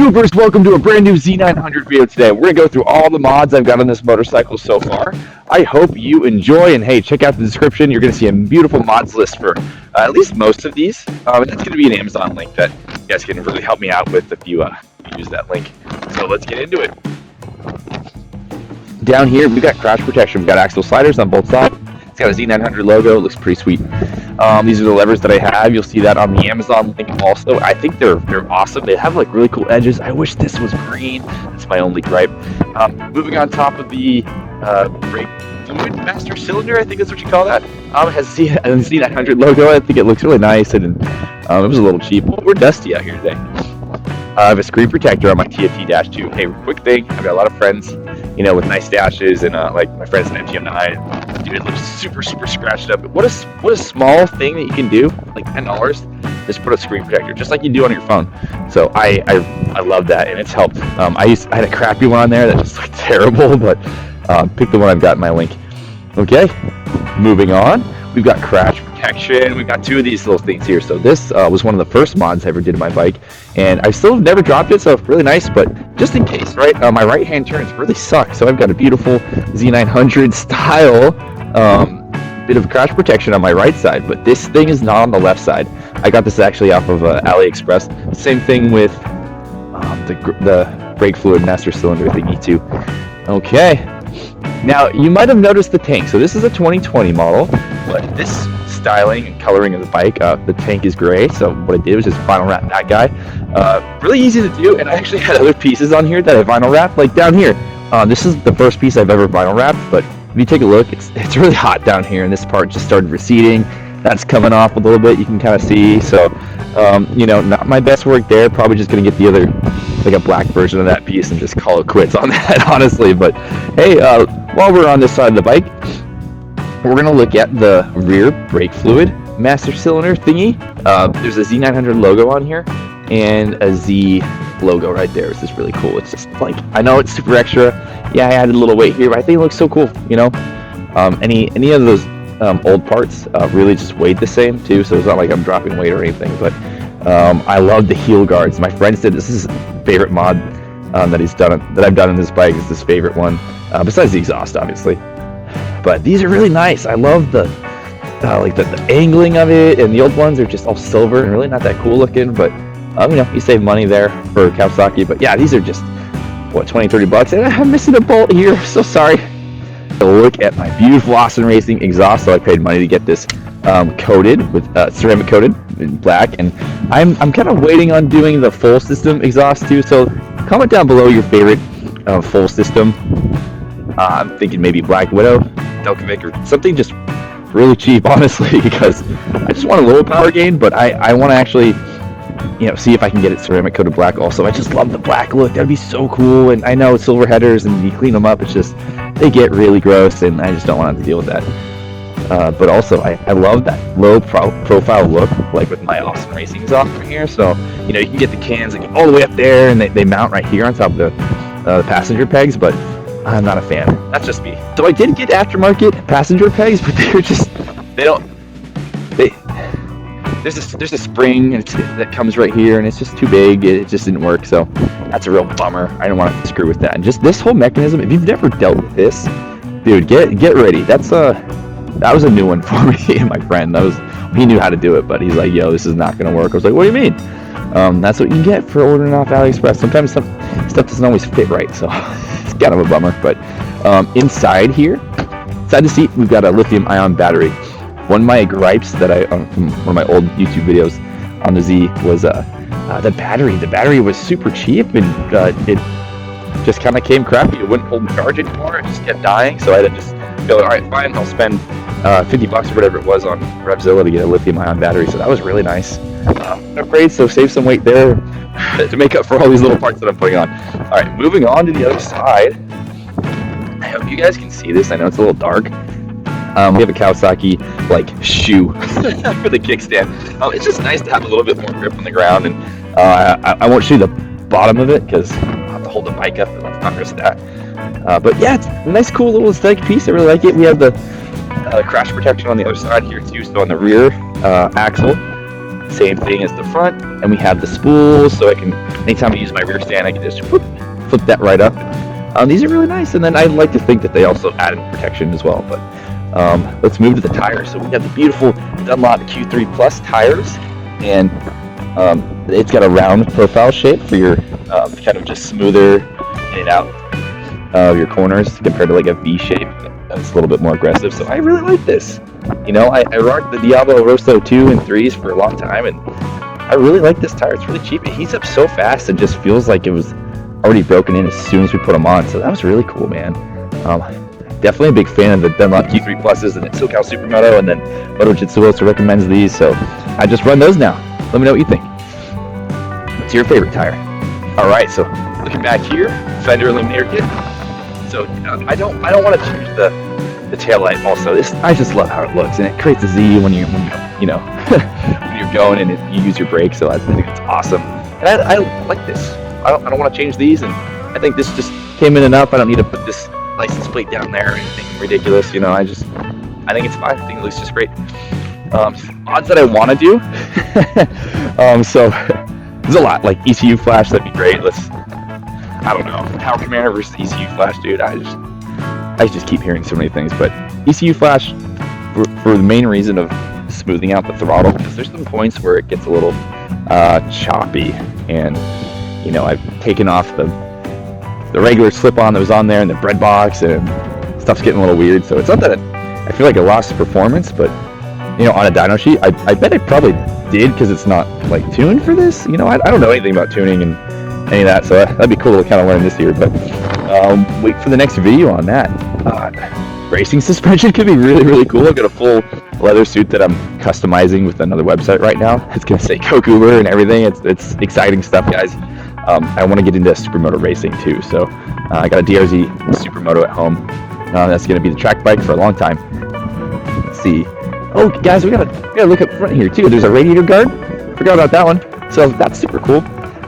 Goobers, welcome to a brand new Z900 video today. We're going to go through all the mods I've got on this motorcycle so far. I hope you enjoy, and hey, check out the description. You're going to see a beautiful mods list for at least most of these. And that's going to be an Amazon link that you guys can really help me out with if you use that link. So let's get into it. Down here, we've got crash protection. We've got axle sliders on both sides. It's got a Z900 logo. It looks pretty sweet. These are the levers that I have. You'll see that on the Amazon link also. I think they're awesome. They have like really cool edges. I wish this was green. That's my only gripe. Moving on top of the brake fluid master cylinder, I think that's what you call that. It has a Z900 logo. I think it looks really nice, and it was a little cheap. Well, we're dusty out here today. I have a screen protector on my TFT-2. Hey, quick thing. I've got a lot of friends, with nice dashes, and like my friends in MGM9. Dude, it looks super scratched up. What a small thing that you can do, like $10, just put a screen protector, just like you do on your phone. So I love that, and it's helped. I had a crappy one on there that just looked terrible, but pick the one I've got in my link. Okay, moving on. We've got crash protection. We've got two of these little things here. So this was one of the first mods I ever did to my bike, and I still have never dropped it, so really nice. But just in case, right? My right-hand turns really suck, so I've got a beautiful Z900 style bit of crash protection on my right side, but this thing is not on the left side. I got this actually off of AliExpress. Same thing with the brake fluid master cylinder thingy too. Okay. Now, you might have noticed the tank. So this is a 2020 model, but this styling and coloring of the bike, the tank is gray. So what I did was just vinyl wrap that guy. Really easy to do, and I actually had other pieces on here that I vinyl wrapped, like down here. This is the first piece I've ever vinyl wrapped, but if you take a look, it's really hot down here, and this part just started receding. That's coming off a little bit, you can kind of see. So, not my best work there. Probably just going to get the other, like a black version of that piece and just call it quits on that, honestly. But, hey, while we're on this side of the bike, we're going to look at the rear brake fluid master cylinder thingy. There's a Z900 logo on here and a Z logo right there. It's just really cool. It's just like, I know it's super extra. Yeah, I added a little weight here, but I think it looks so cool, Any of those old parts really just weighed the same too, so it's not like I'm dropping weight or anything. But I love the heel guards. My friend said this is his favorite mod that I've done in this bike. Is his favorite one, besides the exhaust, obviously. But these are really nice. I love the angling of it, and the old ones are just all silver and really not that cool looking. But you save money there for Kawasaki. But yeah, these are just $20-$30, and I'm missing a bolt here. So sorry. Look at my beautiful Austin Racing exhaust. So I paid money to get this coated with ceramic coated in black, and I'm kind of waiting on doing the full system exhaust too. So comment down below your favorite full system. I'm thinking maybe Black Widow, Delcovic, or something just really cheap, honestly, because I just want a lower power gain, but I want to actually see if I can get it ceramic coated black also. I just love the black look. That'd be so cool. And I know silver headers, and you clean them up, it's just, they get really gross, and I just don't want to have to deal with that. But also, I love that low profile look, like with my Austin Racing exhaust from here. So, you can get the cans like all the way up there, and they mount right here on top of the passenger pegs, but I'm not a fan. That's just me. So I did get aftermarket passenger pegs, but there's a spring that comes right here, and it's just too big. It just didn't work, so that's a real bummer. I don't want to screw with that. And just this whole mechanism, if you've never dealt with this, dude, get ready. That was a new one for me and my friend. He knew how to do it, but he's like, yo, this is not going to work. I was like, what do you mean? That's what you get for ordering off AliExpress. Sometimes some stuff doesn't always fit right, so it's kind of a bummer. But inside the seat, we've got a lithium-ion battery. One of my gripes that from one of my old YouTube videos on the Z was the battery. The battery was super cheap, and it just kind of came crappy. It wouldn't hold the charge anymore. It just kept dying. So I had to just go, all right, fine, I'll spend $50 or whatever it was on Revzilla to get a lithium-ion battery. So that was really nice. Upgrade, so save some weight there to make up for all these little parts that I'm putting on. All right, moving on to the other side. I hope you guys can see this. I know it's a little dark. We have a Kawasaki shoe for the kickstand. It's just nice to have a little bit more grip on the ground, and I won't show you the bottom of it because I'll have to hold the bike up, and let's not risk that. But yeah, it's a nice, cool little aesthetic piece. I really like it. We have the crash protection on the other side here too. So on the rear axle, same thing as the front, and we have the spools so I can anytime I use my rear stand, I can just flip that right up. These are really nice, and then I like to think that they also added protection as well. But let's move to the tires. So we got the beautiful Dunlop Q3 Plus tires, and it's got a round profile shape for your kind of just smoother in and out of your corners compared to like a V shape. That's a little bit more aggressive. So I really like this. You know, I rocked the Diablo Rosso 2 and 3s for a long time, and I really like this tire. It's really cheap. It heats up so fast, it just feels like it was already broken in as soon as we put them on. So that was really cool, man. Definitely a big fan of the Dunlop Q3 Pluses and the SoCal Supermoto, and then Moto Jitsu also recommends these. So I just run those now. Let me know what you think. What's your favorite tire? All right, so looking back here, fender eliminator kit. So I don't want to change the taillight. Also, I just love how it looks, and it creates a Z when you know when you're going and you use your brakes. So I think it's awesome, and I like this. I don't want to change these, and I think this just came in enough. I don't need to put this license plate down there or anything ridiculous. You know, I think it's fine. I think it looks just great. Odds that I want to do. So there's a lot, like ECU flash. That'd be great. I don't know, Power Commander versus ECU flash, dude. I just keep hearing so many things, but ECU flash for the main reason of smoothing out the throttle, because there's some points where it gets a little choppy, and you know, I've taken off the regular slip-on that was on there and the bread box, and stuff's getting a little weird. So it's not that I feel like I lost performance, but you know, on a dyno sheet, I bet I probably did, because it's not like tuned for this. You know, I don't know anything about tuning and any of that, so that'd be cool to kind of learn this year. But wait for the next video on that. Racing suspension could be really, really cool. I've got a full leather suit that I'm customizing with another website right now. It's gonna say Kokuber and everything. It's exciting stuff, guys. I want to get into supermoto racing too, so I got a DRZ supermoto at home. That's gonna be the track bike for a long time. Let's see. Oh, guys, we gotta look up front here too. There's a radiator guard. Forgot about that one. So that's super cool.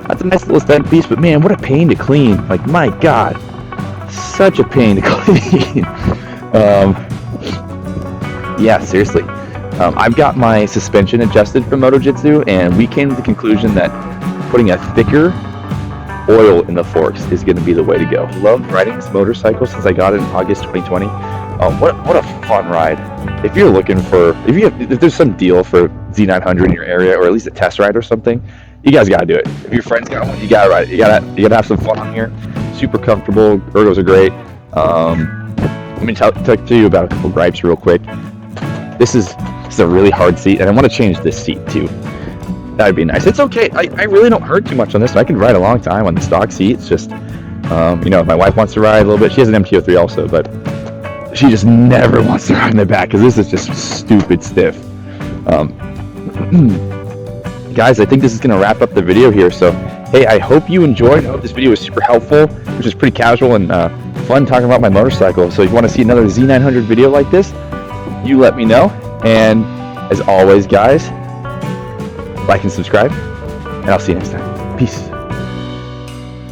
That's a nice little aesthetic piece, but man, what a pain to clean. Like, my God, such a pain to clean. Yeah, seriously. I've got my suspension adjusted from Moto Jitsu, and we came to the conclusion that putting a thicker oil in the forks is going to be the way to go. I love riding this motorcycle since I got it in August 2020. What a fun ride. If you're looking for, if there's some deal for Z900 in your area, or at least a test ride or something, you guys gotta do it. If your friends got one, you gotta ride it. You gotta have some fun on here. Super comfortable. Ergos are great. Let me tell you about a couple gripes real quick. This is a really hard seat, and I want to change this seat too. That'd be nice. It's okay. I really don't hurt too much on this. I can ride a long time on the stock seat. It's just, you know, if my wife wants to ride a little bit, she has an MT-03 also, but she just never wants to ride in the back because this is just stupid stiff. Guys, I think this is going to wrap up the video here. So, hey, I hope you enjoyed. I hope this video was super helpful, which is pretty casual and fun talking about my motorcycle. So if you want to see another Z900 video like this, you let me know. And as always, guys, like and subscribe, and I'll see you next time. Peace.